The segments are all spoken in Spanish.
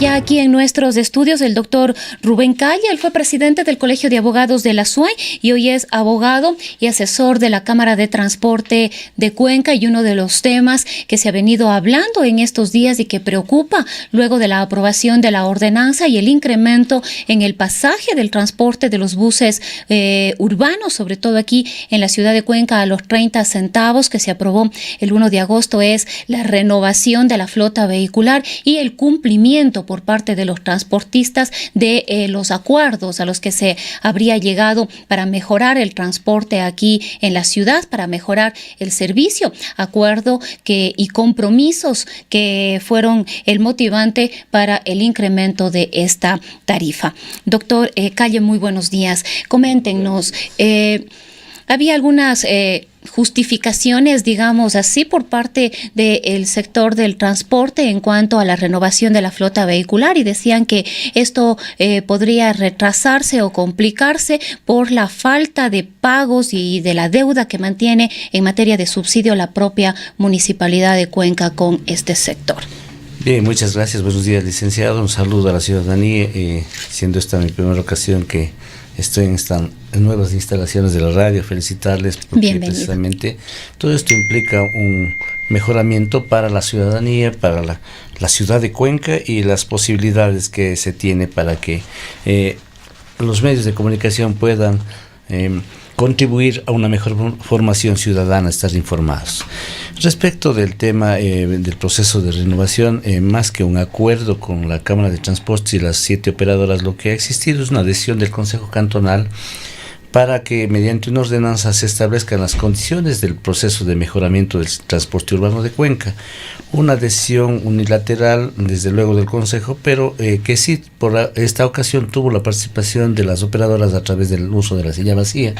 ya aquí en nuestros estudios el doctor Rubén Calle. Él fue presidente del Colegio de Abogados de la SUAY y hoy es abogado y asesor de la Cámara de Transporte de Cuenca, y uno de los temas que se ha venido hablando en estos días y que preocupa luego de la aprobación de la ordenanza y el incremento en el pasaje del transporte de los buses urbanos, sobre todo aquí en la ciudad de Cuenca, a los 30 centavos que se aprobó el 1 de agosto, es la renovación de la flota vehicular y el cumplimiento por parte de los transportistas de los acuerdos a los que se habría llegado para mejorar el transporte aquí en la ciudad, para mejorar el servicio, acuerdo y compromisos que fueron el motivante para el incremento de esta tarifa. Doctor Calle, muy buenos días. Coméntenos, había algunas justificaciones, digamos así, por parte del sector del transporte en cuanto a la renovación de la flota vehicular, y decían que esto podría retrasarse o complicarse por la falta de pagos y de la deuda que mantiene en materia de subsidio la propia Municipalidad de Cuenca con este sector. Bien, muchas gracias. Buenos días, licenciado. Un saludo a la ciudadanía, siendo esta mi primera ocasión que estoy en estas nuevas instalaciones de la radio. Felicitarles porque precisamente todo esto implica un mejoramiento para la ciudadanía, para la ciudad de Cuenca, y las posibilidades que se tiene para que los medios de comunicación puedan contribuir a una mejor formación ciudadana, estar informados. Respecto del tema del proceso de renovación, más que un acuerdo con la Cámara de Transportes y las 7 operadoras, lo que ha existido es una decisión del Consejo Cantonal para que mediante una ordenanza se establezcan las condiciones del proceso de mejoramiento del transporte urbano de Cuenca. Una decisión unilateral, desde luego, del Consejo, pero que sí, por esta ocasión tuvo la participación de las operadoras a través del uso de la silla vacía,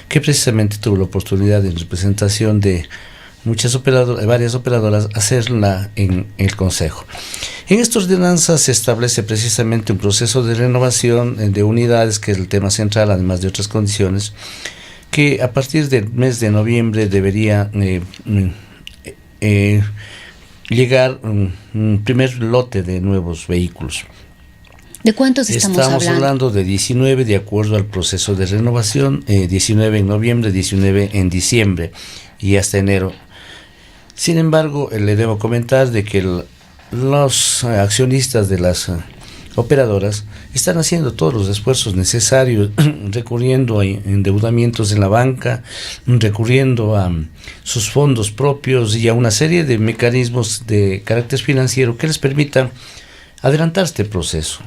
que precisamente tuvo la oportunidad, en representación de varias operadoras, hacerla en el Consejo. En esta ordenanza se establece precisamente un proceso de renovación de unidades, que es el tema central, además de otras condiciones, que a partir del mes de noviembre debería llegar un primer lote de nuevos vehículos. ¿De cuántos estamos hablando? Estamos hablando de 19 de acuerdo al proceso de renovación, 19 en noviembre, 19 en diciembre y hasta enero. Sin embargo, le debo comentar de que los accionistas de las operadoras están haciendo todos los esfuerzos necesarios, recurriendo a endeudamientos en la banca, recurriendo a sus fondos propios y a una serie de mecanismos de carácter financiero que les permitan adelantar este proceso.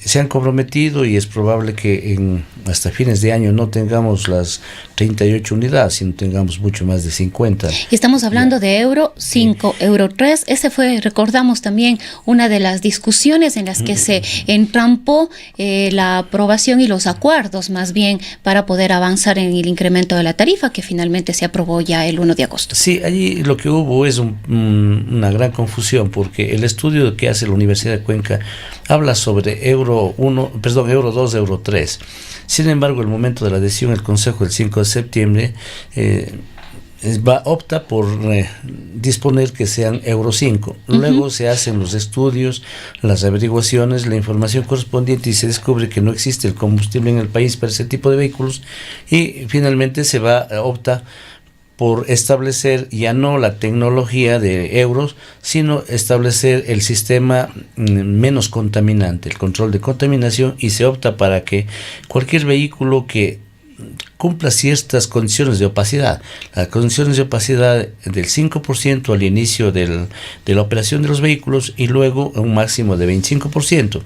Se han comprometido, y es probable que hasta fines de año no tengamos las 38 unidades, sino tengamos mucho más de 50. Y estamos hablando de Euro 5, Euro 3. Ese fue, recordamos también, una de las discusiones en las que se entrampó la aprobación y los acuerdos, más bien, para poder avanzar en el incremento de la tarifa, que finalmente se aprobó ya el 1 de agosto. Sí, allí lo que hubo es una gran confusión, porque el estudio que hace la Universidad de Cuenca habla sobre Euro 2, Euro 3. Sin embargo, el momento de la decisión, el Consejo del 5 de septiembre opta por disponer que sean Euro 5. Luego se hacen los estudios, las averiguaciones, la información correspondiente, y se descubre que no existe el combustible en el país para ese tipo de vehículos, y finalmente se opta por establecer ya no la tecnología de euros, sino establecer el sistema menos contaminante, el control de contaminación, y se opta para que cualquier vehículo que cumpla ciertas condiciones de opacidad, las condiciones de opacidad del 5% al inicio de la operación de los vehículos, y luego un máximo de 25%.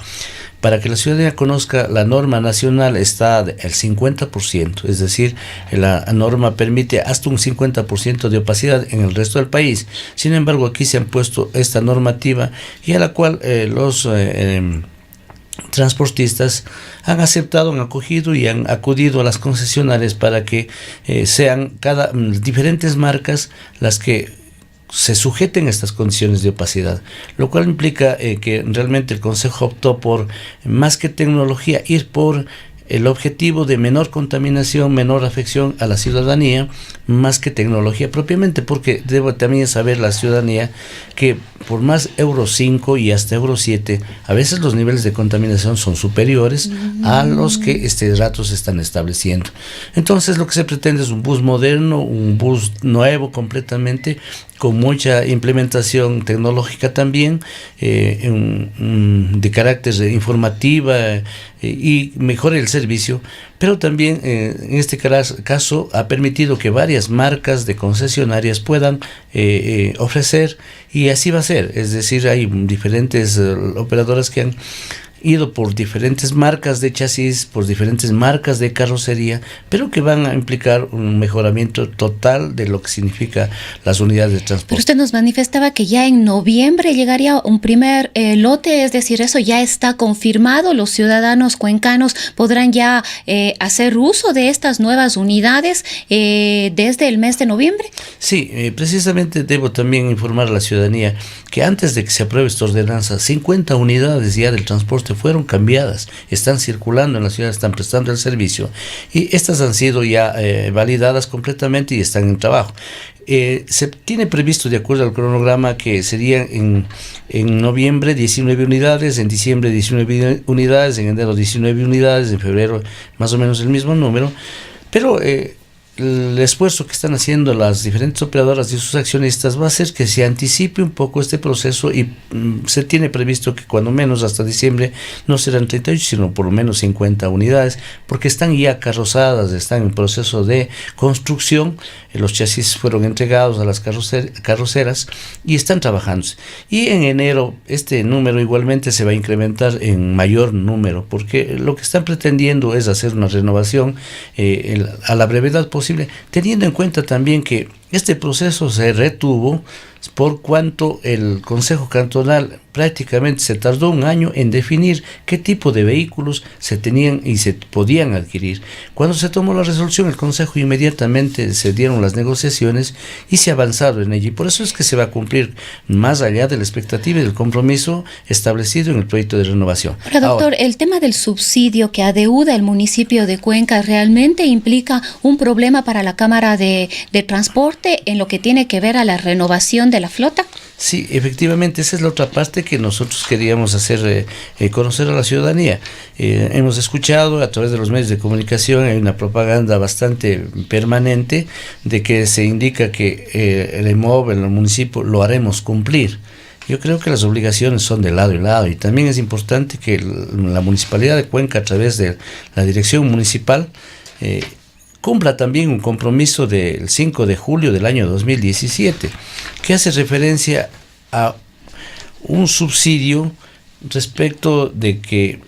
Para que la ciudadanía conozca, la norma nacional está al 50%, es decir, la norma permite hasta un 50% de opacidad en el resto del país. Sin embargo, aquí se han puesto esta normativa, y a la cual los transportistas han aceptado, han acogido y han acudido a las concesionarias para que sean diferentes marcas las que se sujeten a estas condiciones de opacidad, lo cual implica que realmente el Consejo optó por, más que tecnología, ir por el objetivo de menor contaminación, menor afección a la ciudadanía, más que tecnología propiamente, porque debo también saber la ciudadanía que por más Euro 5 y hasta Euro 7, a veces los niveles de contaminación son superiores a los que este rato se están estableciendo. Entonces lo que se pretende es un bus moderno, un bus nuevo completamente, con mucha implementación tecnológica también, de carácter informativa, y mejore el servicio, pero también en este caso ha permitido que varias marcas de concesionarias puedan ofrecer, y así va a ser, es decir, hay diferentes operadoras que han ido por diferentes marcas de chasis, por diferentes marcas de carrocería, pero que van a implicar un mejoramiento total de lo que significa las unidades de transporte. Pero usted nos manifestaba que ya en noviembre llegaría un primer lote, es decir, eso ya está confirmado, los ciudadanos cuencanos podrán ya hacer uso de estas nuevas unidades desde el mes de noviembre. Sí, precisamente debo también informar a la ciudadanía que antes de que se apruebe esta ordenanza, 50 unidades ya del transporte fueron cambiadas, están circulando en la ciudad, están prestando el servicio, y estas han sido ya validadas completamente y están en trabajo. Se tiene previsto, de acuerdo al cronograma, que serían en noviembre 19 unidades, en diciembre 19 unidades, en enero 19 unidades, en febrero más o menos el mismo número, pero el esfuerzo que están haciendo las diferentes operadoras y sus accionistas va a hacer que se anticipe un poco este proceso, y se tiene previsto que cuando menos hasta diciembre no serán 38, sino por lo menos 50 unidades, porque están ya carrozadas, están en proceso de construcción, los chasis fueron entregados a las carroceras y están trabajando. Y en enero este número igualmente se va a incrementar en mayor número, porque lo que están pretendiendo es hacer una renovación a la brevedad posible, teniendo en cuenta también que este proceso se retuvo por cuanto el Consejo Cantonal prácticamente se tardó un año en definir qué tipo de vehículos se tenían y se podían adquirir. Cuando se tomó la resolución, el Consejo inmediatamente se dieron las negociaciones y se ha avanzado en ello, y por eso es que se va a cumplir más allá de la expectativa y del compromiso establecido en el proyecto de renovación. Ahora, doctor, el tema del subsidio que adeuda el municipio de Cuenca realmente implica un problema para la Cámara de Transporte en lo que tiene que ver a la renovación de la flota. Sí, efectivamente, esa es la otra parte que nosotros queríamos hacer conocer a la ciudadanía. Hemos escuchado a través de los medios de comunicación, hay una propaganda bastante permanente de que se indica que el EMOB, el municipio, lo haremos cumplir. Yo creo que las obligaciones son de lado y lado, y también es importante que la Municipalidad de Cuenca, a través de la Dirección Municipal, cumpla también un compromiso del 5 de julio del año 2017, que hace referencia a un subsidio respecto de que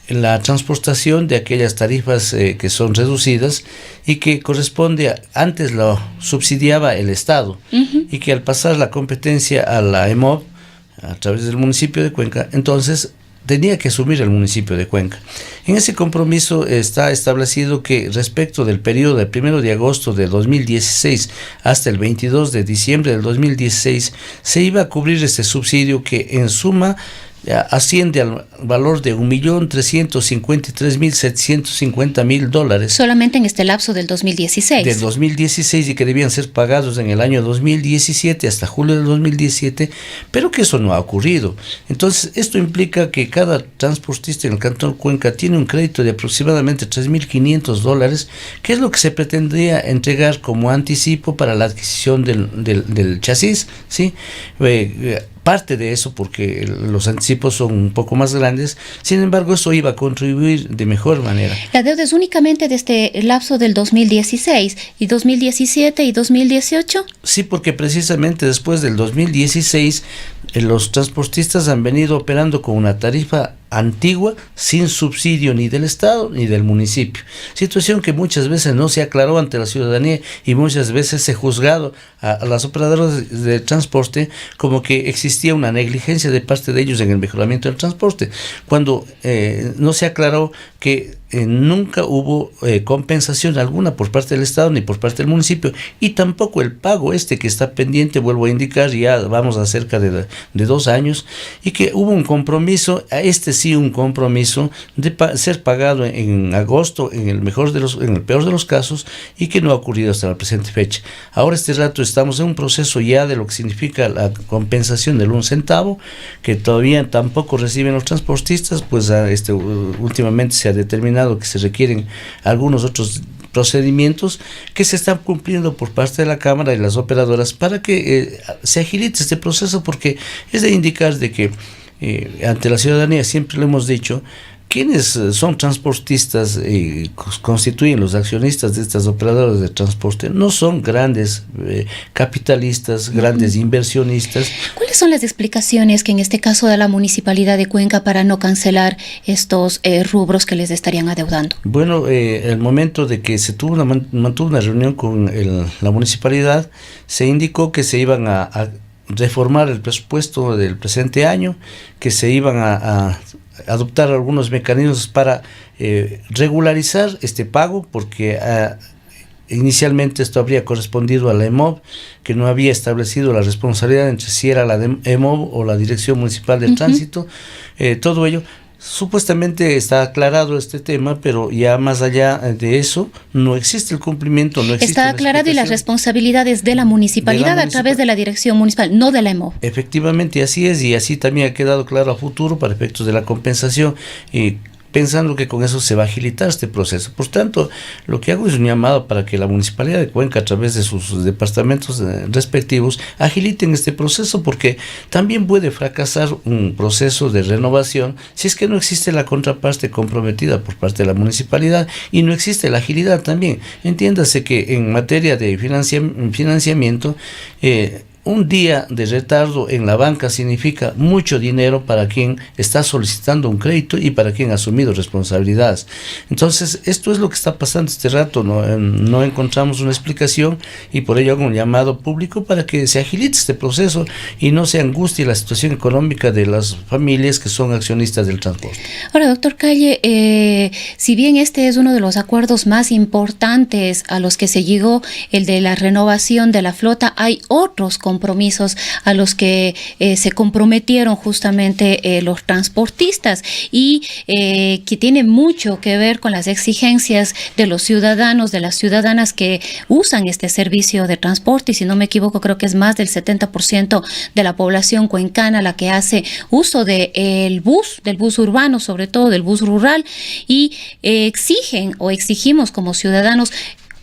la transportación de aquellas tarifas que son reducidas y que corresponde antes lo subsidiaba el Estado, y que al pasar la competencia a la EMOB a través del municipio de Cuenca, entonces tenía que asumir el municipio de Cuenca. En ese compromiso está establecido que respecto del periodo del 1 de agosto de 2016 hasta el 22 de diciembre del 2016 se iba a cubrir este subsidio, que en suma asciende al valor de $1.353.750.000. Solamente en este lapso del 2016. Del 2016, y que debían ser pagados en el año 2017 hasta julio del 2017, pero que eso no ha ocurrido. Entonces, esto implica que cada transportista en el Cantón Cuenca tiene un crédito de aproximadamente $3.500, que es lo que se pretendía entregar como anticipo para la adquisición del chasis, ¿sí? Parte de eso, porque los anticipos son un poco más grandes, sin embargo eso iba a contribuir de mejor manera. La deuda es únicamente de este lapso del 2016, ¿y 2017 y 2018? Sí, porque precisamente después del 2016 los transportistas han venido operando con una tarifa antigua, sin subsidio ni del Estado ni del municipio, situación que muchas veces no se aclaró ante la ciudadanía, y muchas veces se ha juzgado a las operadoras de transporte como que existía una negligencia de parte de ellos en el mejoramiento del transporte, cuando no se aclaró que nunca hubo compensación alguna por parte del Estado ni por parte del municipio, y tampoco el pago que está pendiente, vuelvo a indicar, ya vamos a cerca de 2 años, y que hubo un compromiso, sí un compromiso de ser pagado en agosto, en el peor de los casos, y que no ha ocurrido hasta la presente fecha. Ahora este rato estamos en un proceso ya de lo que significa la compensación del 1 centavo, que todavía tampoco reciben los transportistas, pues últimamente se ha determinado que se requieren algunos otros procedimientos que se están cumpliendo por parte de la Cámara y las operadoras para que se agilice este proceso, porque es de indicar de que ante la ciudadanía, siempre lo hemos dicho, quienes son transportistas y constituyen los accionistas de estas operadoras de transporte no son grandes capitalistas, grandes inversionistas. ¿Cuáles son las explicaciones que en este caso da la Municipalidad de Cuenca para no cancelar estos rubros que les estarían adeudando? Bueno, el momento de que se mantuvo una reunión con la municipalidad, se indicó que se iban a reformar el presupuesto del presente año, que se iban a adoptar algunos mecanismos para regularizar este pago, porque inicialmente esto habría correspondido a la EMOB, que no había establecido la responsabilidad entre si era la EMOB o la Dirección Municipal del Tránsito. Todo ello, supuestamente está aclarado este tema, pero ya más allá de eso, no existe el cumplimiento, no existe. Está aclarado, y las responsabilidades de la municipalidad a través de la Dirección Municipal, no de la EMOB. Efectivamente, así es, y así también ha quedado claro a futuro para efectos de la compensación, y pensando que con eso se va a agilitar este proceso. Por tanto, lo que hago es un llamado para que la Municipalidad de Cuenca, a través de sus departamentos respectivos, agiliten este proceso, porque también puede fracasar un proceso de renovación si es que no existe la contraparte comprometida por parte de la municipalidad y no existe la agilidad también. Entiéndase que en materia de financiamiento, un día de retardo en la banca significa mucho dinero para quien está solicitando un crédito y para quien ha asumido responsabilidades. Entonces, esto es lo que está pasando este rato, no encontramos una explicación, y por ello hago un llamado público para que se agilice este proceso y no se angustie la situación económica de las familias que son accionistas del transporte. Ahora, doctor Calle, si bien este es uno de los acuerdos más importantes a los que se llegó, el de la renovación de la flota, hay otros compromisos a los que se comprometieron justamente los transportistas, y que tiene mucho que ver con las exigencias de los ciudadanos, de las ciudadanas que usan este servicio de transporte, y si no me equivoco creo que es más del 70% de la población cuencana la que hace uso del bus urbano, sobre todo del bus rural, y exigimos como ciudadanos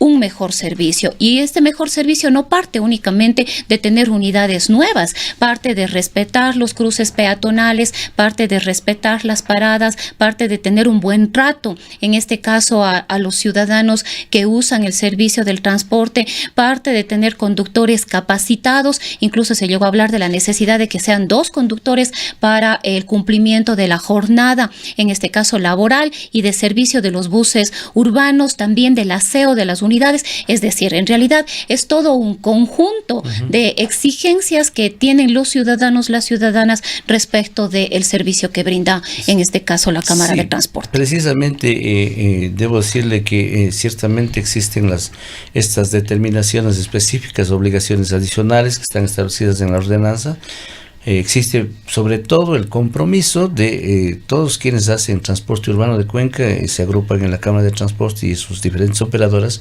un mejor servicio. Y este mejor servicio no parte únicamente de tener unidades nuevas, parte de respetar los cruces peatonales, parte de respetar las paradas, parte de tener un buen trato, en este caso a los ciudadanos que usan el servicio del transporte, parte de tener conductores capacitados. Incluso se llegó a hablar de la necesidad de que sean 2 conductores para el cumplimiento de la jornada, en este caso laboral, y de servicio de los buses urbanos, también del aseo de las unidades. Es decir, en realidad es todo un conjunto de exigencias que tienen los ciudadanos, las ciudadanas, respecto del servicio que brinda, en este caso, la Cámara de Transporte. Precisamente debo decirle que ciertamente existen estas determinaciones específicas, obligaciones adicionales que están establecidas en la ordenanza. Existe sobre todo el compromiso de todos quienes hacen transporte urbano de Cuenca, se agrupan en la Cámara de Transporte y sus diferentes operadoras,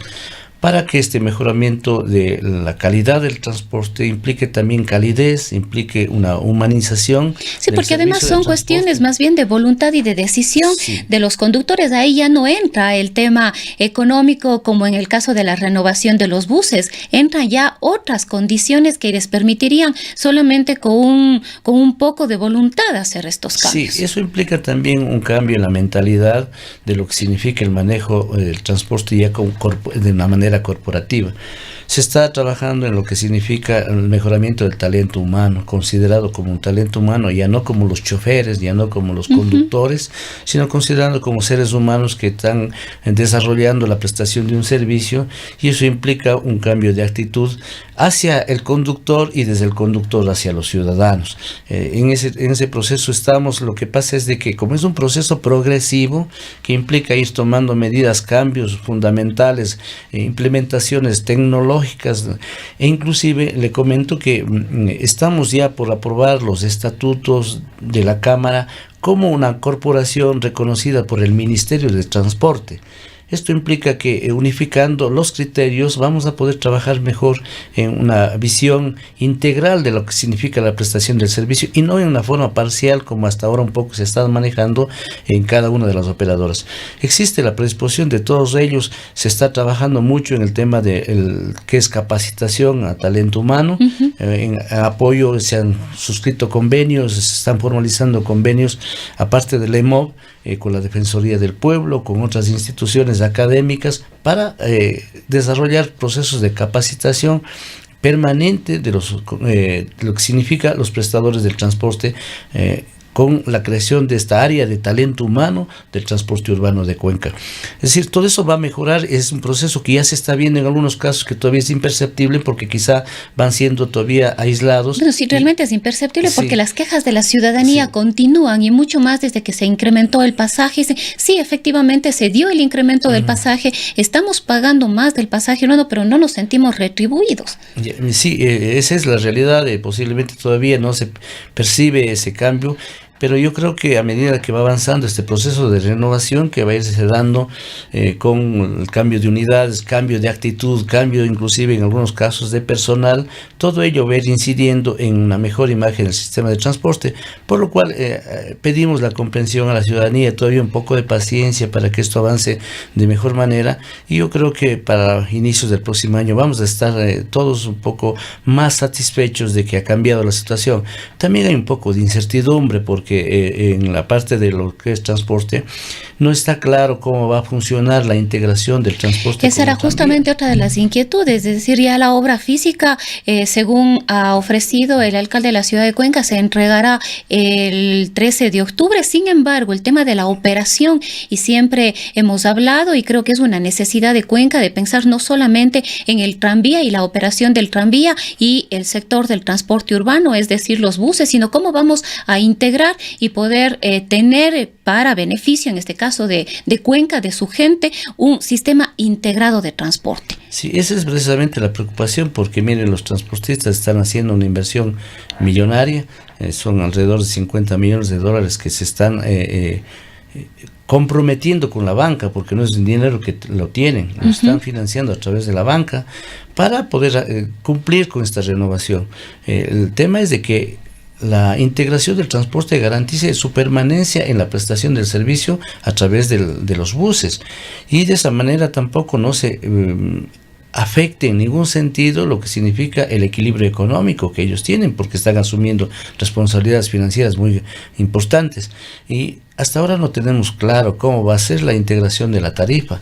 para que este mejoramiento de la calidad del transporte implique también calidez, implique una humanización. Sí, porque además son cuestiones más bien de voluntad y de decisión de los conductores. Ahí ya no entra el tema económico, como en el caso de la renovación de los buses. Entran ya otras condiciones que les permitirían solamente con un poco de voluntad hacer estos cambios. Sí, eso implica también un cambio en la mentalidad de lo que significa el manejo del transporte ya de una manera corporativa. se está trabajando en lo que significa el mejoramiento del talento humano, considerado como un talento humano, ya no como los choferes, ya no como los conductores, sino considerando como seres humanos que están desarrollando la prestación de un servicio, y eso implica un cambio de actitud hacia el conductor y desde el conductor hacia los ciudadanos. En ese proceso estamos. Lo que pasa es de que como es un proceso progresivo que implica ir tomando medidas, cambios fundamentales, implementaciones tecnológicas, e inclusive le comento que estamos ya por aprobar los estatutos de la Cámara como una corporación reconocida por el Ministerio de Transporte. Esto implica que unificando los criterios vamos a poder trabajar mejor en una visión integral de lo que significa la prestación del servicio, y no en una forma parcial como hasta ahora un poco se está manejando en cada una de las operadoras. Existe la predisposición de todos ellos, se está trabajando mucho en el tema de que es capacitación a talento humano, en apoyo se han suscrito convenios, se están formalizando convenios aparte del EMOB, con la Defensoría del Pueblo, con otras instituciones académicas, para desarrollar procesos de capacitación permanente de lo que significa los prestadores del transporte, con la creación de esta área de talento humano del transporte urbano de Cuenca. Es decir, todo eso va a mejorar. Es un proceso que ya se está viendo en algunos casos que todavía es imperceptible porque quizá van siendo todavía aislados. Bueno, sí, realmente es imperceptible porque las quejas de la ciudadanía continúan, y mucho más desde que se incrementó el pasaje. Sí, efectivamente se dio el incremento del pasaje, estamos pagando más del pasaje urbano, pero no nos sentimos retribuidos. Sí, esa es la realidad. Posiblemente todavía no se percibe ese cambio, pero yo creo que a medida que va avanzando este proceso de renovación que va a irse dando con el cambio de unidades, cambio de actitud, cambio inclusive en algunos casos de personal, todo ello va a ir incidiendo en una mejor imagen del sistema de transporte, por lo cual pedimos la comprensión a la ciudadanía, todavía un poco de paciencia para que esto avance de mejor manera, y yo creo que para inicios del próximo año vamos a estar todos un poco más satisfechos de que ha cambiado la situación. También hay un poco de incertidumbre porque en la parte de lo que es transporte no está claro cómo va a funcionar la integración del transporte. Esa era justamente otra de las inquietudes, es decir, ya la obra física, según ha ofrecido el alcalde de la ciudad de Cuenca, se entregará el 13 de octubre. Sin embargo, el tema de la operación, y siempre hemos hablado, y creo que es una necesidad de Cuenca, de pensar no solamente en el tranvía y la operación del tranvía y el sector del transporte urbano, es decir, los buses, sino cómo vamos a integrar y poder tener para beneficio, en este caso de Cuenca, de su gente, un sistema integrado de transporte. Sí, esa es precisamente la preocupación, porque miren, los transportistas están haciendo una inversión millonaria, son alrededor de $50 millones que se están comprometiendo con la banca, porque no es un dinero que lo tienen, lo están financiando a través de la banca para poder cumplir con esta renovación. El tema es de que la integración del transporte garantice su permanencia en la prestación del servicio a través de los buses, y de esa manera tampoco no se afecte en ningún sentido lo que significa el equilibrio económico que ellos tienen, porque están asumiendo responsabilidades financieras muy importantes, y hasta ahora no tenemos claro cómo va a ser la integración de la tarifa.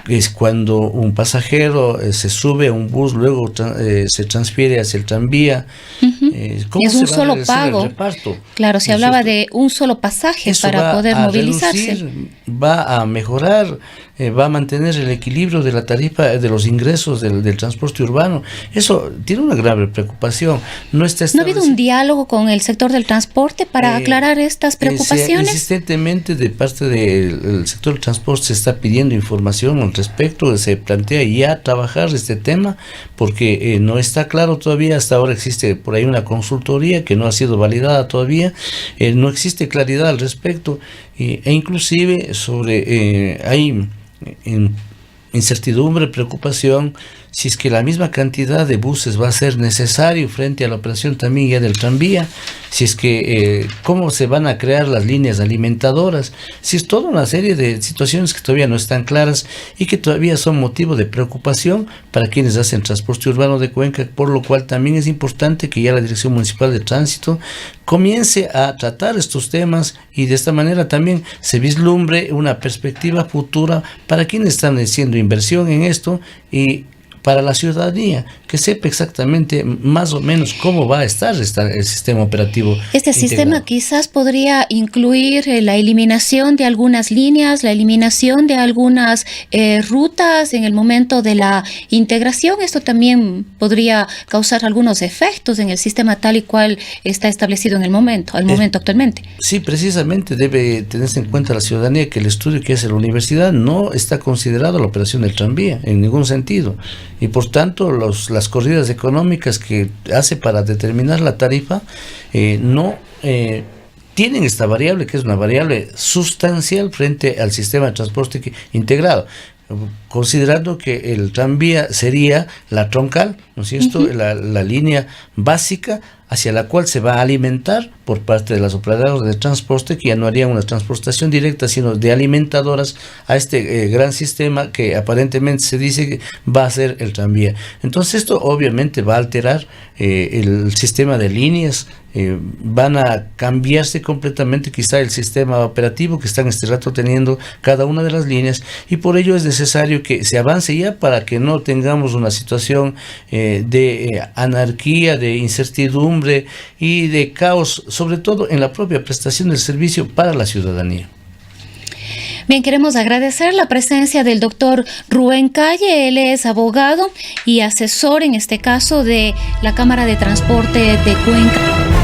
Es cuando un pasajero se sube a un bus, luego se transfiere hacia el tranvía. ¿Cómo es un solo pago? Claro, se hablaba de un solo pasaje para poder movilizarse. Va a mejorar, va a mantener el equilibrio de la tarifa, de los ingresos del transporte urbano. Eso tiene una grave preocupación. ¿No ha habido un diálogo con el sector del transporte para aclarar estas preocupaciones? Insistentemente de parte del sector del transporte se está pidiendo información al respecto, se plantea ya trabajar este tema, porque no está claro todavía. Hasta ahora existe por ahí una consultoría que no ha sido validada todavía, no existe claridad al respecto, e inclusive hay incertidumbre, preocupación, si es que la misma cantidad de buses va a ser necesario frente a la operación también ya del tranvía, si es que cómo se van a crear las líneas alimentadoras, si es toda una serie de situaciones que todavía no están claras y que todavía son motivo de preocupación para quienes hacen transporte urbano de Cuenca, por lo cual también es importante que ya la Dirección Municipal de Tránsito comience a tratar estos temas, y de esta manera también se vislumbre una perspectiva futura para quienes están haciendo inversión en esto, y para la ciudadanía, que sepa exactamente más o menos cómo va a estar el sistema operativo. Este sistema quizás podría incluir la eliminación de algunas líneas, la eliminación de algunas rutas en el momento de la integración. Esto también podría causar algunos efectos en el sistema tal y cual está establecido en el momento actualmente. Sí, precisamente debe tenerse en cuenta la ciudadanía que el estudio que hace la universidad no está considerado la operación del tranvía en ningún sentido, y por tanto las corridas económicas que hace para determinar la tarifa no tienen esta variable, que es una variable sustancial frente al sistema de transporte integrado, considerando que el tranvía sería la troncal, ¿no es cierto?, la línea básica hacia la cual se va a alimentar por parte de las operadoras de transporte, que ya no harían una transportación directa, sino de alimentadoras a este gran sistema que aparentemente se dice que va a ser el tranvía. Entonces esto obviamente va a alterar el sistema de líneas, van a cambiarse completamente quizá el sistema operativo que están este rato teniendo cada una de las líneas, y por ello es necesario que se avance ya para que no tengamos una situación de anarquía, de incertidumbre y de caos, sobre todo en la propia prestación del servicio para la ciudadanía. Bien, queremos agradecer la presencia del doctor Rubén Calle. Él es abogado y asesor, en este caso, de la Cámara de Transporte de Cuenca.